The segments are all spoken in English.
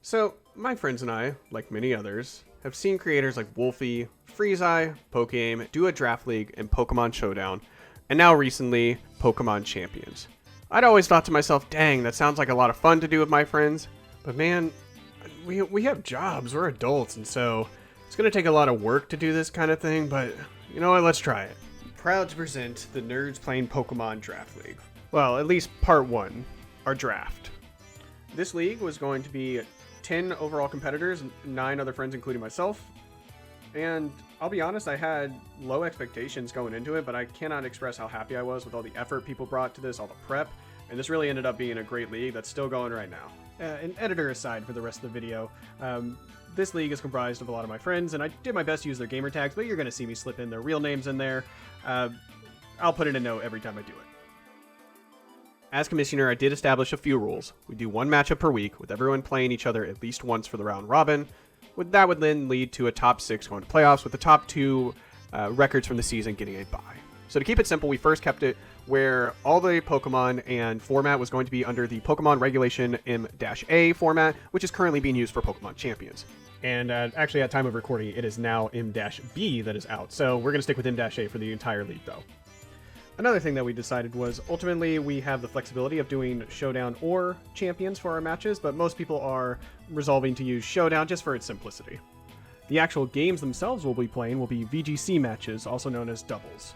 So, my friends and I, like many others, have seen creators like Wolfie, Freezeye, Pokeaim do a draft league and Pokemon Showdown, and now recently, Pokemon Champions. I'd always thought to myself, dang, that sounds like a lot of fun to do with my friends, but man, we have jobs, we're adults, and so it's going to take a lot of work to do this kind of thing, but you know what, let's try it. Proud to present the Nerds Playing Pokemon Draft League. Well, at least part one, our draft. This league was going to be 10 overall competitors, 9 other friends, including myself. And I'll be honest, I had low expectations going into it, but I cannot express how happy I was with all the effort people brought to this, all the prep. And this really ended up being a great league that's still going right now. An editor aside for the rest of the video, this league is comprised of a lot of my friends, and I did my best to use their gamer tags, but you're going to see me slip in their real names in there. I'll put in a note every time I do it. As commissioner, I did establish a few rules. We do one matchup per week, with everyone playing each other at least once for the round robin. That would then lead to a top 6 going to playoffs, with the top 2 records from the season getting a bye. So to keep it simple, we first kept it where all the Pokemon and format was going to be under the Pokemon Regulation M-A format, which is currently being used for Pokemon Champions. And actually, at time of recording, it is now M-B that is out. So we're going to stick with M-A for the entire league, though. Another thing that we decided was, ultimately, we have the flexibility of doing Showdown or Champions for our matches, but most people are resolving to use Showdown just for its simplicity. The actual games themselves we'll be playing will be VGC matches, also known as doubles.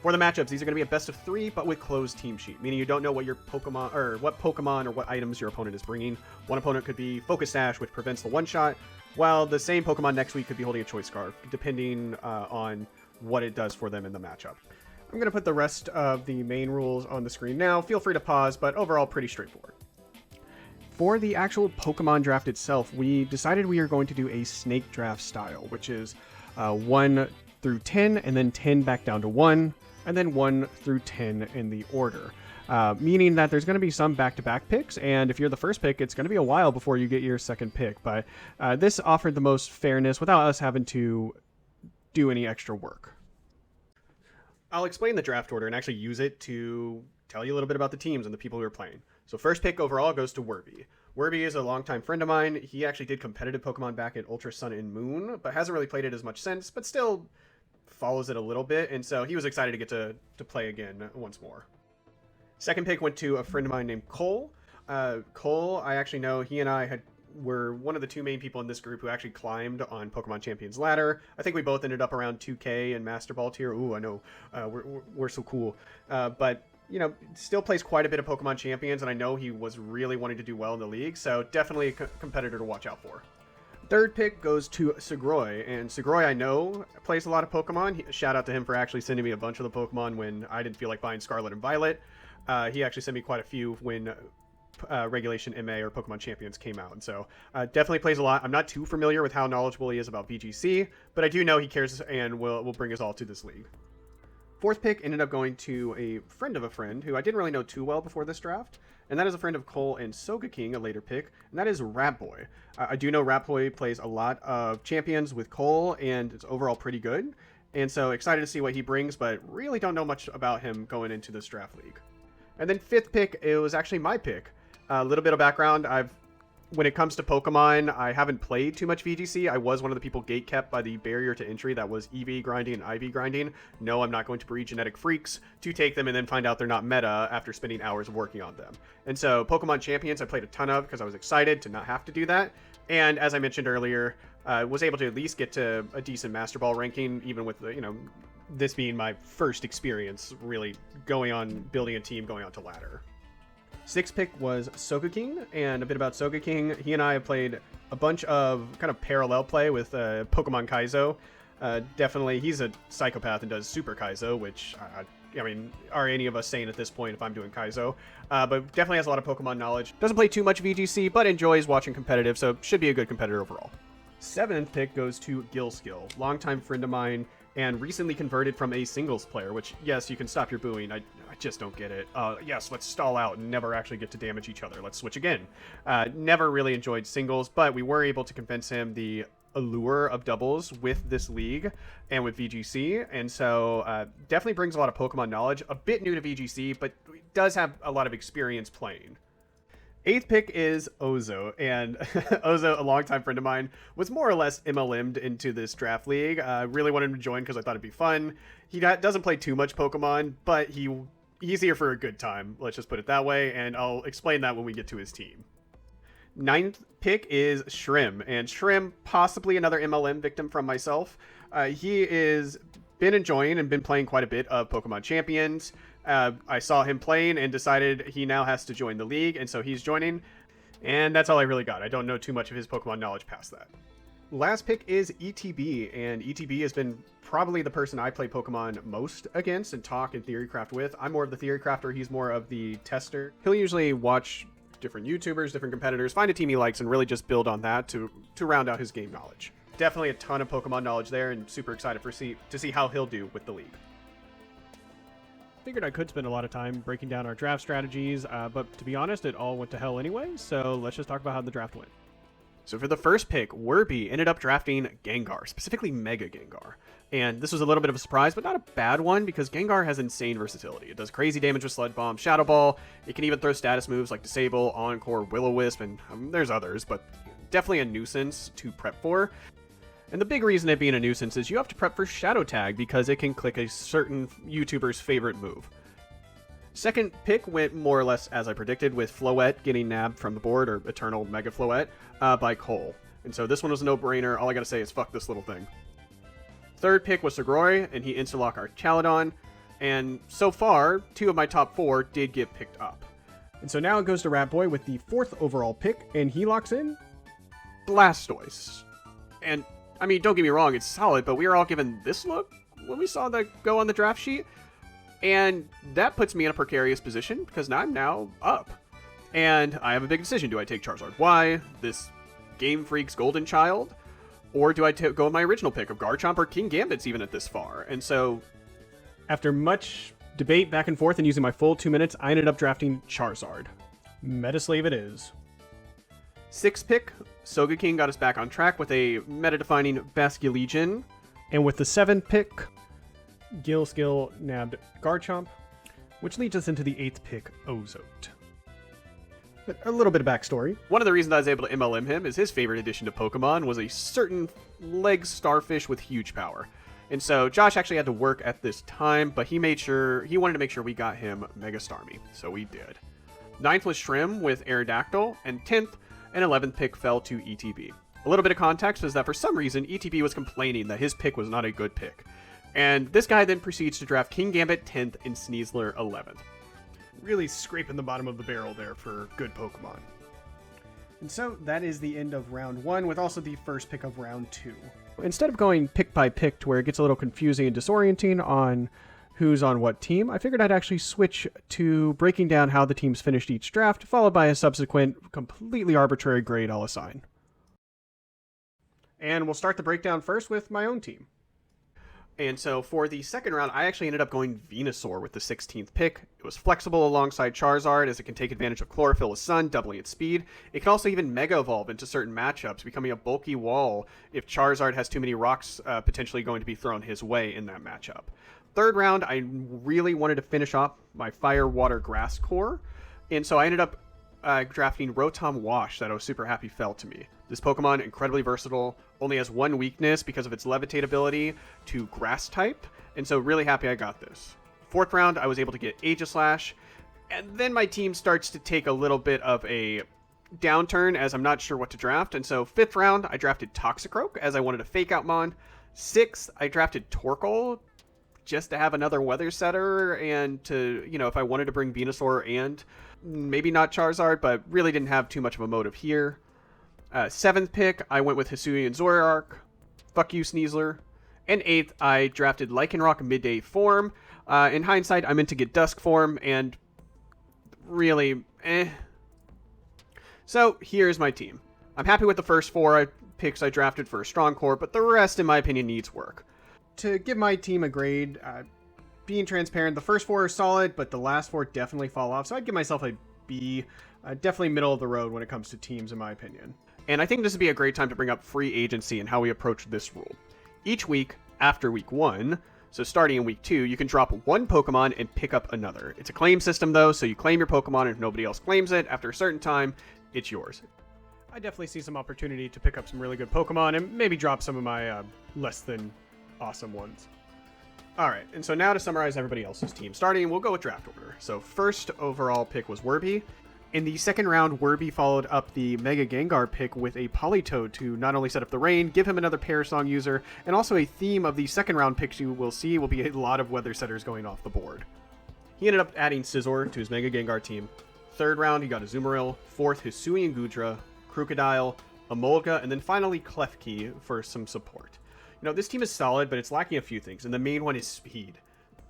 For the matchups, these are going to be a best of 3, but with closed team sheet, meaning you don't know what your Pokemon, or what items your opponent is bringing. One opponent could be Focus Sash, which prevents the one-shot, while the same Pokemon next week could be holding a Choice Scarf, depending on what it does for them in the matchup. I'm going to put the rest of the main rules on the screen now. Feel free to pause, but overall pretty straightforward. For the actual Pokemon draft itself, we decided we are going to do a snake draft style, which is 1 through 10, and then 10 back down to 1, and then 1 through 10 in the order. Meaning that there's going to be some back-to-back picks, and if you're the first pick, it's going to be a while before you get your second pick. But this offered the most fairness without us having to do any extra work. I'll explain the draft order and actually use it to tell you a little bit about the teams and the people who are playing. So first pick overall goes to Werby. Werby is a longtime friend of mine. He actually did competitive Pokemon back at Ultra Sun and Moon, but hasn't really played it as much since, but still follows it a little bit, and so he was excited to get to play again once more. Second pick went to a friend of mine named Cole. Cole, I actually know, he and I were one of the 2 main people in this group who actually climbed on Pokemon Champions ladder. I think we both ended up around 2K and Master Ball tier. Ooh, I know, we're so cool. But you know, still plays quite a bit of Pokemon Champions, and I know he was really wanting to do well in the league, so definitely a competitor to watch out for. Third pick goes to Segroy, and Segroy I know plays a lot of Pokemon. Shout out to him for actually sending me a bunch of the Pokemon when I didn't feel like buying Scarlet and Violet. He actually sent me quite a few when Regulation MA or Pokemon Champions came out, and so definitely plays a lot. I'm not too familiar with how knowledgeable he is about VGC, but I do know he cares and will bring us all to this league. Fourth pick ended up going to a friend of a friend who I didn't really know too well before this draft, and that is a friend of Cole and Sogeking, a later pick, and that is Ratboy. I do know Ratboy plays a lot of Champions with Cole, and it's overall pretty good, and so excited to see what he brings, but really don't know much about him going into this draft league. And then fifth pick, it was actually my pick. A little bit of background, when it comes to Pokemon, I haven't played too much VGC. I was one of the people gatekept by the barrier to entry that was EV grinding and IV grinding. No, I'm not going to breed genetic freaks to take them and then find out they're not meta after spending hours working on them. And so Pokemon Champions I played a ton of because I was excited to not have to do that. And as I mentioned earlier, was able to at least get to a decent Master Ball ranking, even with the, this being my first experience really going on, building a team, going on to ladder. Sixth pick was Sogeking, and a bit about Sogeking. He and I have played a bunch of kind of parallel play with Pokemon Kaizo. Definitely, he's a psychopath and does Super Kaizo, which, I mean, are any of us sane at this point if I'm doing Kaizo? But definitely has a lot of Pokemon knowledge. Doesn't play too much VGC, but enjoys watching competitive, so should be a good competitor overall. Seventh pick goes to Gilskill, longtime friend of mine, and recently converted from a singles player, which, yes, you can stop your booing. I just don't get it. Yes, let's stall out and never actually get to damage each other. Let's switch again. Never really enjoyed singles, but we were able to convince him the allure of doubles with this league and with VGC, and so definitely brings a lot of Pokemon knowledge. A bit new to VGC, but does have a lot of experience playing. Eighth pick is Ozo, and Ozo, a longtime friend of mine, was more or less MLM'd into this draft league. Really wanted him to join because I thought it'd be fun. He doesn't play too much Pokemon, but he's here for a good time. Let's just put it that way, and I'll explain that when we get to his team. Ninth pick is Shrim, and Shrim, possibly another MLM victim from myself. He is been enjoying and been playing quite a bit of Pokemon Champions. I saw him playing and decided he now has to join the league, and so he's joining. And that's all I really got. I don't know too much of his Pokemon knowledge past that. Last pick is ETB, and ETB has been probably the person I play Pokemon most against and talk and theorycraft with. I'm more of the theorycrafter, he's more of the tester. He'll usually watch different YouTubers, different competitors, find a team he likes, and really just build on that to round out his game knowledge. Definitely a ton of Pokemon knowledge there, and super excited to see how he'll do with the league. Figured I could spend a lot of time breaking down our draft strategies, but to be honest, it all went to hell anyway, so let's just talk about how the draft went. So for the first pick, Werby ended up drafting Gengar, specifically Mega Gengar. And this was a little bit of a surprise, but not a bad one, because Gengar has insane versatility. It does crazy damage with Sludge Bomb, Shadow Ball. It can even throw status moves like Disable, Encore, Will-O-Wisp, and there's others, but definitely a nuisance to prep for. And the big reason it being a nuisance is you have to prep for Shadow Tag, because it can click a certain YouTuber's favorite move. Second pick went more or less as I predicted, with Floette getting nabbed from the board, or Eternal Mega Floette, by Cole. And so this one was a no-brainer. All I gotta say is fuck this little thing. Third pick was Sagroy, and he insta-locked our Chaladon. And so far, 2 of my top 4 did get picked up. And so now it goes to Ratboy with the 4th overall pick, and he locks in Blastoise. And, I mean, don't get me wrong, it's solid, but we were all given this look when we saw that go on the draft sheet. And that puts me in a precarious position, because now I'm now up. And I have a big decision. Do I take Charizard Y, this Game Freak's golden child? Or do I go with my original pick of Garchomp or King Gambit's even at this far? And so, after much debate back and forth and using my full 2 minutes, I ended up drafting Charizard. Metaslave it is. Sixth pick, Sogeking got us back on track with a meta-defining Basculegion. And with the 7th pick, Gilskill nabbed Garchomp, which leads us into the 8th pick, Ozote. But a little bit of backstory. One of the reasons I was able to MLM him is his favorite addition to Pokemon was a certain leg starfish with huge power. And so Josh actually had to work at this time, but he wanted to make sure we got him Mega Starmie. So we did. 9th was Shrim with Aerodactyl, and 10th and 11th pick fell to ETB. A little bit of context is that for some reason, ETB was complaining that his pick was not a good pick. And this guy then proceeds to draft King Gambit 10th and Sneasler 11th. Really scraping the bottom of the barrel there for good Pokemon. And so that is the end of round 1, with also the first pick of round 2. Instead of going pick by pick to where it gets a little confusing and disorienting on who's on what team, I figured I'd actually switch to breaking down how the teams finished each draft, followed by a subsequent completely arbitrary grade I'll assign. And we'll start the breakdown first with my own team. And so for the second round, I actually ended up going Venusaur with the 16th pick. It was flexible alongside Charizard, as it can take advantage of Chlorophyll with Sun, doubling its speed. It can also even Mega Evolve into certain matchups, becoming a bulky wall if Charizard has too many rocks potentially going to be thrown his way in that matchup. Third round, I really wanted to finish off my Fire, Water, Grass core, and so I ended up drafting Rotom Wash that I was super happy fell to me. This Pokemon, incredibly versatile, only has one weakness because of its Levitate ability to Grass type, and so really happy I got this. Fourth round, I was able to get Aegislash, and then my team starts to take a little bit of a downturn as I'm not sure what to draft, and so fifth round, I drafted Toxicroak as I wanted a Fake Out Mon. Sixth, I drafted Torkoal just to have another Weather Setter and to, if I wanted to bring Venusaur and maybe not Charizard, but really didn't have too much of a motive here. Seventh pick, I went with Hisuian Zoroark. Fuck you, Sneasler. And eighth, I drafted Lycanroc Midday form. In hindsight, I meant to get Dusk form, and really, So here's my team. I'm happy with the first 4 picks I drafted for a strong core, but the rest, in my opinion, needs work. To give my team a grade, being transparent, the first 4 are solid, but the last 4 definitely fall off, so I'd give myself a B. Definitely middle of the road when it comes to teams, in my opinion. And I think this would be a great time to bring up free agency and how we approach this rule. Each week, after week 1, So starting in week 2, you can drop one Pokemon and pick up another. It's a claim system though, so you claim your Pokemon, and if nobody else claims it, after a certain time, it's yours. I definitely see some opportunity to pick up some really good Pokemon and maybe drop some of my less than awesome ones. Alright, and so now to summarize everybody else's team. Starting, we'll go with draft order. So first overall pick was Werby. In the second round, Werby followed up the Mega Gengar pick with a Politoed to not only set up the rain, give him another Parasong user, and also a theme of the second round picks you will see will be a lot of Weather Setters going off the board. He ended up adding Scizor to his Mega Gengar team. Third round, he got Azumarill. Fourth, Hisuian Goodra, Crocodile, Emolga, and then finally Klefki for some support. You know, this team is solid, but it's lacking a few things, and the main one is speed.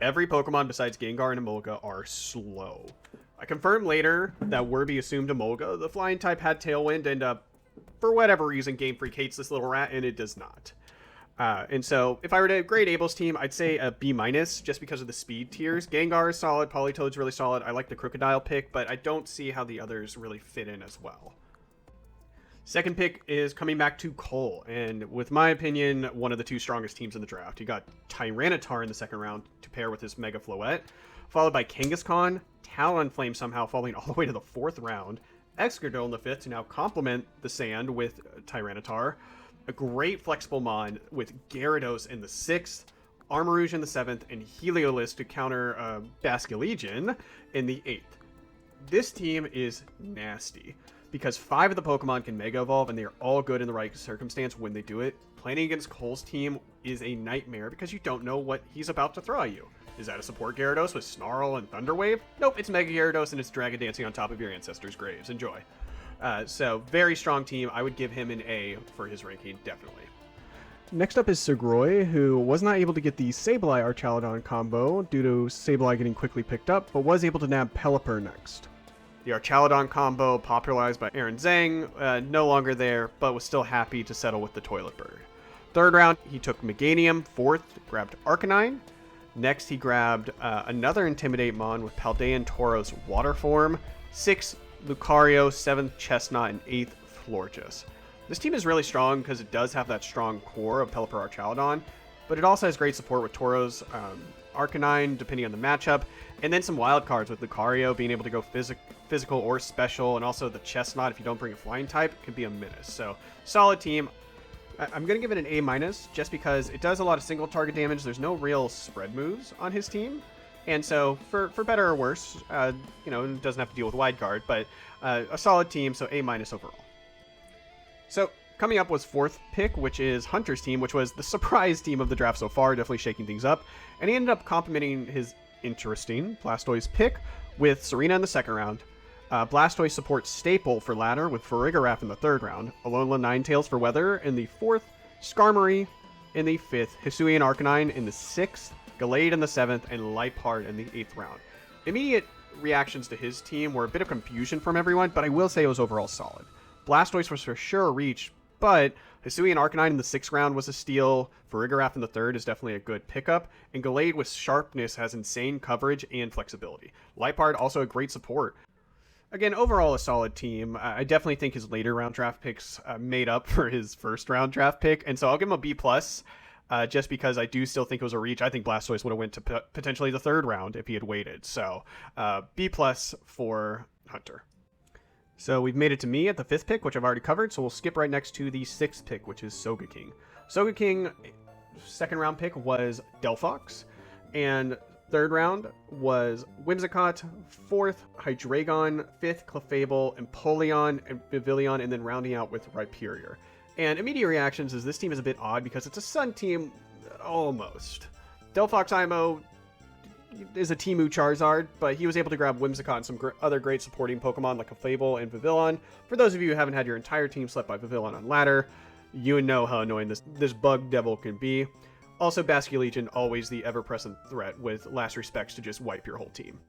Every Pokemon besides Gengar and Emolga are slow. I confirmed later that Werby assumed Emolga. The flying type had Tailwind, and for whatever reason, Game Freak hates this little rat, and it does not. And so, if I were to grade Abel's team, I'd say a B-, just because of the speed tiers. Gengar is solid, Politoed's really solid. I like the Crocodile pick, but I don't see how the others really fit in as well. Second pick is coming back to Cole, and with my opinion, one of the two strongest teams in the draft. You got Tyranitar in the second round to pair with his Mega Floette, followed by Kangaskhan, Talonflame somehow falling all the way to the fourth round, Excadrill in the fifth to now complement the Sand with Tyranitar, a great flexible Mon with Gyarados in the sixth, Armarouge in the seventh, and Heliolisk to counter Basculegion in the eighth. This team is nasty, because 5 of the Pokemon can Mega Evolve, and they are all good in the right circumstance when they do it. Playing against Cole's team is a nightmare because you don't know what he's about to throw at you. Is that a support Gyarados with Snarl and Thunder Wave? Nope, it's Mega Gyarados and it's Dragon Dancing on top of your ancestors' graves. Enjoy. So, very strong team. I would give him an A for his ranking, definitely. Next up is Segroy, who was not able to get the Sableye Archaludon combo due to Sableye getting quickly picked up, but was able to nab Pelipper next. The Archaludon combo, popularized by Aaron Zhang, no longer there, but was still happy to settle with the Toilet Bird. Third round, he took Meganium. Fourth, grabbed Arcanine. Next, he grabbed another Intimidate Mon with Paldean Tauros Water Form. Sixth, Lucario. Seventh, Chestnut. And eighth, Florges. This team is really strong because it does have that strong core of Pelipper Archaludon, but it also has great support with Tauros, Arcanine, depending on the matchup, and then some wild cards with Lucario being able to go physical or special, and also the Chestnut, if you don't bring a flying type, can be a menace. So, solid team. I'm going to give it an A- just because it does a lot of single target damage. There's no real spread moves on his team. And so, for better or worse, it doesn't have to deal with wide guard, but a solid team, so A- overall. So, coming up was fourth pick, which is Hunter's team, which was the surprise team of the draft so far, definitely shaking things up. And he ended up complimenting his interesting Blastoise pick with Serena in the second round. Blastoise supports Staple for ladder with Farigiraf in the third round, Alola Ninetales for weather in the fourth, Skarmory in the fifth, Hisuian Arcanine in the sixth, Gallade in the seventh, and Liepard in the eighth round. Immediate reactions to his team were a bit of confusion from everyone, but I will say it was overall solid. Blastoise was for sure a reach, but Hisuian Arcanine in the sixth round was a steal, Farigiraf in the third is definitely a good pickup, and Gallade with sharpness has insane coverage and flexibility. Liepard also a great support. Again, overall a solid team. I definitely think his later round draft picks made up for his first round draft pick, and so I'll give him a B+, just because I do still think it was a reach. I think Blastoise would have went to potentially the third round if he had waited. So B+ for Hunter. So we've made it to me at the fifth pick, which I've already covered, so we'll skip right next to the sixth pick, which is Sogeking. Sogeking, second round pick was Delphox, and third round was Whimsicott, fourth, Hydreigon, fifth, Clefable, Empoleon, and Pavilion, and then rounding out with Rhyperior. And immediate reactions is this team is a bit odd because it's a Sun team, almost. Delphox IMO is a Temu Charizard, but he was able to grab Whimsicott and some other great supporting Pokemon like Clefable and Pavilion. For those of you who haven't had your entire team slept by Pavilion on ladder, you know how annoying this bug devil can be. Also, Basculegion, always the ever-present threat with last respects to just wipe your whole team.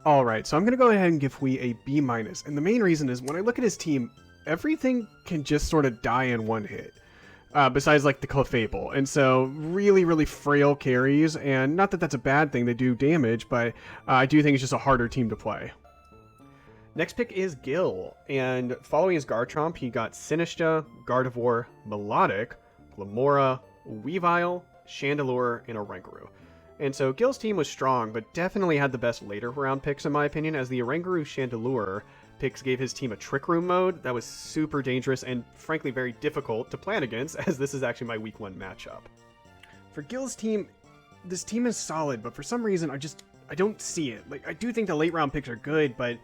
Alright, so I'm going to go ahead and give Hui a B-, and the main reason is when I look at his team, everything can just sort of die in one hit. Besides like the Clefable, and so really, really frail carries, and not that that's a bad thing, they do damage, but I do think it's just a harder team to play. Next pick is Gil, and following his Garchomp, he got Sinistcha, Gardevoir, Melodic, Glimmora, Weavile, Chandelure, and Oranguru. And so Gil's team was strong, but definitely had the best later round picks in my opinion, as the Oranguru Chandelure picks gave his team a Trick Room mode that was super dangerous and frankly very difficult to plan against, as this is actually my week 1 matchup. For Gil's team, this team is solid, but for some reason I don't see it. Like, I do think the late round picks are good, but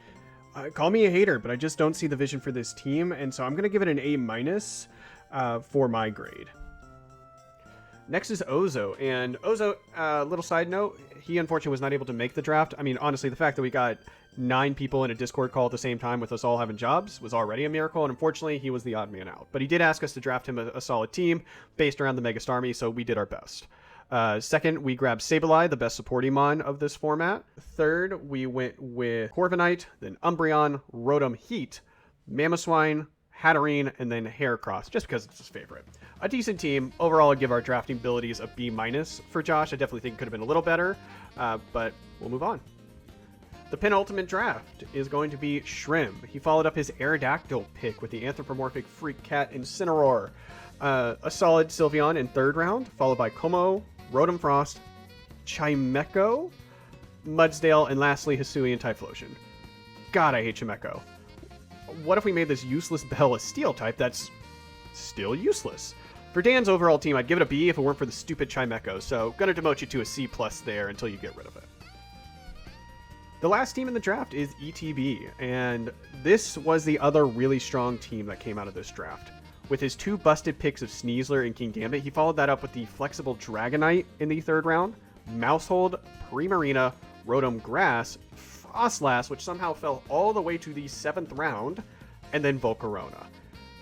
call me a hater, but I just don't see the vision for this team, and so I'm going to give it an A- for my grade. Next is Ozo, and Ozo, little side note, he unfortunately was not able to make the draft. I mean, honestly, the fact that we got 9 people in a Discord call at the same time with us all having jobs was already a miracle, and unfortunately, he was the odd man out. But he did ask us to draft him a solid team based around the Mega Starmie, so we did our best. Second, we grabbed Sableye, the best supporting mon of this format. Third, we went with Corviknight, then Umbreon, Rotom Heat, Mamoswine, Hatterene, and then Heracross, just because it's his favorite. A decent team. Overall, I'd give our drafting abilities a B- for Josh. I definitely think it could have been a little better, but we'll move on. The penultimate draft is going to be Shrim. He followed up his Aerodactyl pick with the anthropomorphic Freak Cat Incineroar. A solid Sylveon in 3rd round, followed by Como, Rotom Frost, Chimecho, Mudsdale, and lastly Hisui and Typhlosion. God, I hate Chimecho. What if we made this useless Bell a Steel type that's still useless? For Dan's overall team, I'd give it a B if it weren't for the stupid Chimecho, so gonna demote you to a C+ there until you get rid of it. The last team in the draft is ETB, and this was the other really strong team that came out of this draft. With his 2 busted picks of Sneasler and Kingambit, he followed that up with the flexible Dragonite in the 3rd round, Maushold, Primarina, Rotom Grass, Frostlass, which somehow fell all the way to the 7th round, and then Volcarona.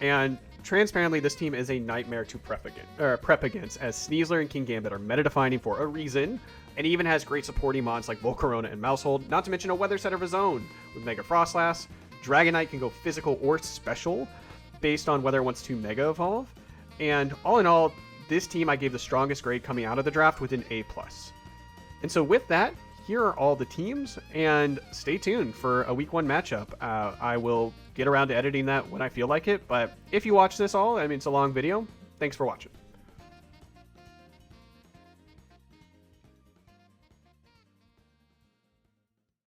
And transparently, this team is a nightmare to prep against, as Sneasler and Kingambit are meta-defining for a reason, and even has great supporting mons like Volcarona and Maushold, not to mention a weather set of his own with Mega Frostlass. Dragonite can go physical or special, based on whether it wants to Mega Evolve. And all in all, this team I gave the strongest grade coming out of the draft with an A+. And so with that, here are all the teams, and stay tuned for a week 1 matchup. I will get around to editing that when I feel like it, but if you watch this all, I mean, it's a long video. Thanks for watching.